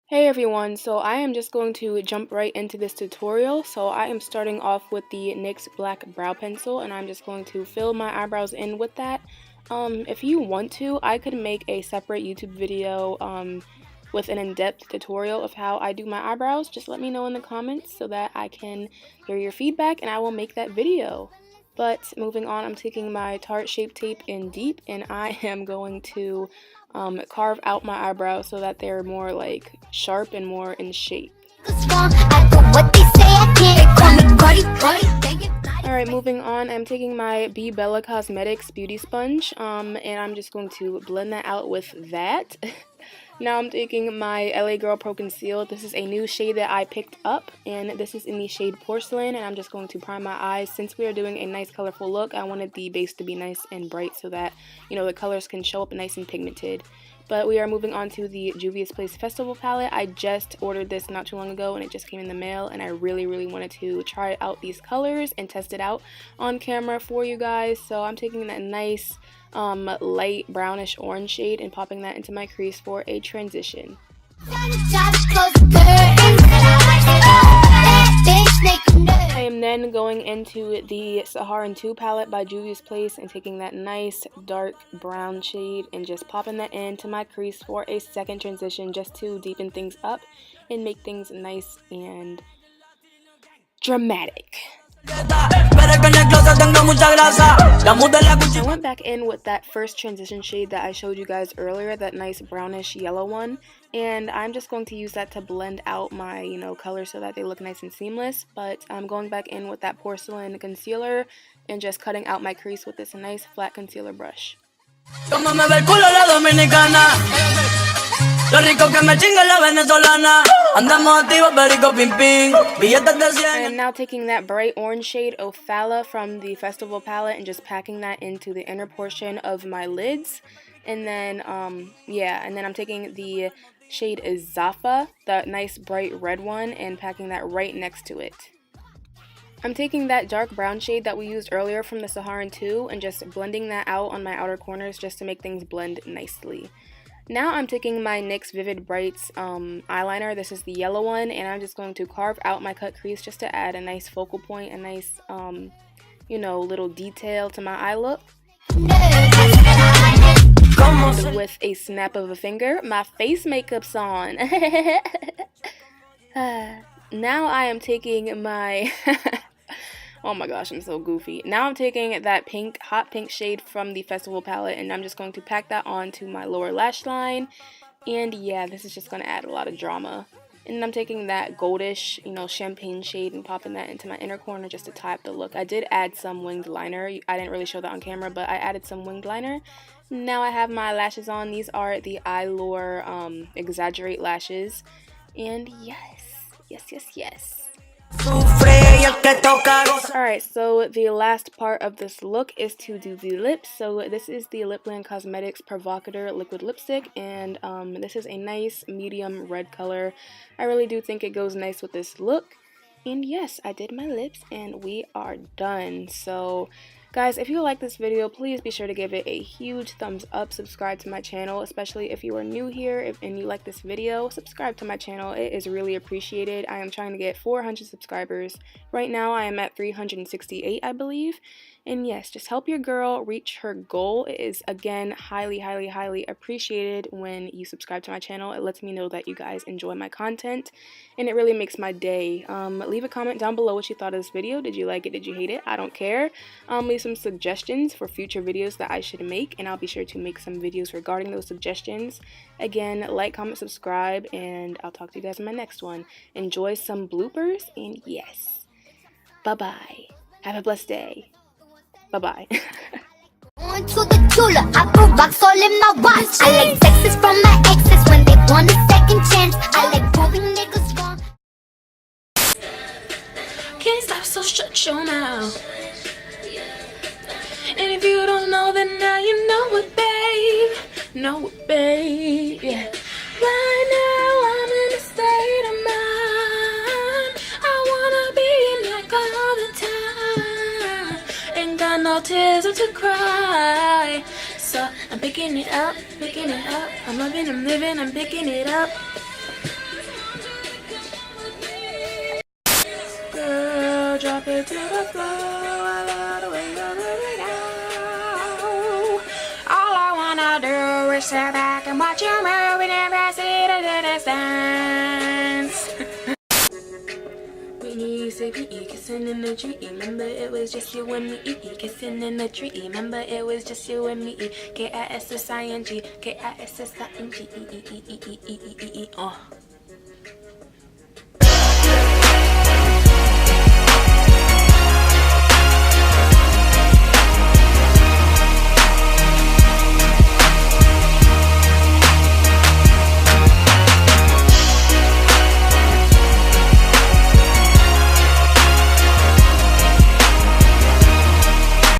Hey everyone, so I am just going to jump right into this tutorial. So I am starting off with the NYX black brow pencil, and I'm just going to fill my eyebrows in with that. If you want to, I could make a separate YouTube video with an in-depth tutorial of how I do my eyebrows. Just let me know in the comments so that I can hear your feedback and I will make that video. But moving on, I'm taking my Tarte Shape Tape in Deep, and I am going to carve out my eyebrows so that they're more like sharp and more in shape. Alright, moving on, I'm taking my B Bella Cosmetics Beauty Sponge, and I'm just going to blend that out with that. Now I'm taking my LA Girl Pro Conceal. This is a new shade that I picked up, and this is in the shade Porcelain, and I'm just going to prime my eyes. Since we are doing a nice colorful look, I wanted the base to be nice and bright so that, you know, the colors can show up nice and pigmented. But we are moving on to the Juvia's Place Festival palette. I just ordered this not too long ago and it just came in the mail, and I really wanted to try out these colors and test it out on camera for you guys. So I'm taking that nice light brownish orange shade and popping that into my crease for a transition. I am then going into the Saharan 2 palette by Juvia's Place and taking that nice dark brown shade and just popping that into my crease for a second transition, just to deepen things up and make things nice and dramatic. I went back in with that first transition shade that I showed you guys earlier, that nice brownish yellow one, and I'm just going to use that to blend out my, you know, colors so that they look nice and seamless. But I'm going back in with that Porcelain concealer and just cutting out my crease with this nice flat concealer brush. I am now taking that bright orange shade Ophala from the Festival palette and just packing that into the inner portion of my lids. And then and then I'm taking the shade Zafa, that nice bright red one, and packing that right next to it. I'm taking that dark brown shade that we used earlier from the Saharan 2 and just blending that out on my outer corners just to make things blend nicely. Now I'm taking my NYX Vivid Brights eyeliner. This is the yellow one, and I'm just going to carve out my cut crease just to add a nice focal point, a nice, you know, little detail to my eye look. And with a snap of a finger, my face makeup's on. Now I am taking my... Oh my gosh, I'm so goofy. Now I'm taking that pink, hot pink shade from the Festival palette, and I'm just going to pack that onto my lower lash line. And yeah, this is just going to add a lot of drama. And I'm taking that goldish, you know, champagne shade and popping that into my inner corner just to tie up the look. I did add some winged liner. I didn't really show that on camera, but I added some winged liner. Now I have my lashes on. These are the Eyelure Exaggerate lashes. And yes. Alright, so the last part of this look is to do the lips. So this is the Lipland Cosmetics Provocateur liquid lipstick, and this is a nice medium red color. I really do think it goes nice with this look. And yes, I did my lips and we are done. So guys, if you like this video, please be sure to give it a huge thumbs up. Subscribe to my channel, especially if you are new here and you like this video. Subscribe to my channel. It is really appreciated. I am trying to get 400 subscribers. Right now I am at 368, I believe. And yes, just help your girl reach her goal. It is, again, highly appreciated when you subscribe to my channel. It lets me know that you guys enjoy my content, and it really makes my day. Leave a comment down below what you thought of this video. Did you like it? Did you hate it? I don't care. Leave some suggestions for future videos that I should make, and I'll be sure to make some videos regarding those suggestions. Again, like, comment, subscribe, and I'll talk to you guys in my next one. Enjoy some bloopers, and yes, bye-bye. Have a blessed day. Bye-bye. On to the Tula, I put rocks all in my watch. I like texts from my exes when they want a second chance. I like proving niggas wrong. Can't stop, so shut your mouth. And if you don't know, then now you know it, babe. Know it, babe. Yeah. Right now I'm in a state of mind. I wanna be in like all the time. Ain't got no tears to cry. So I'm picking it up, picking it up. I'm loving, I'm living, I'm picking it up. Girl, drop it to the floor. I love the way you move it out. All I wanna do is sit back and watch you move and never see the distance. We say we kissing in the tree. Remember it was just you and me. Kissing in the tree. Remember it was just you and me. KISSING, KISSING.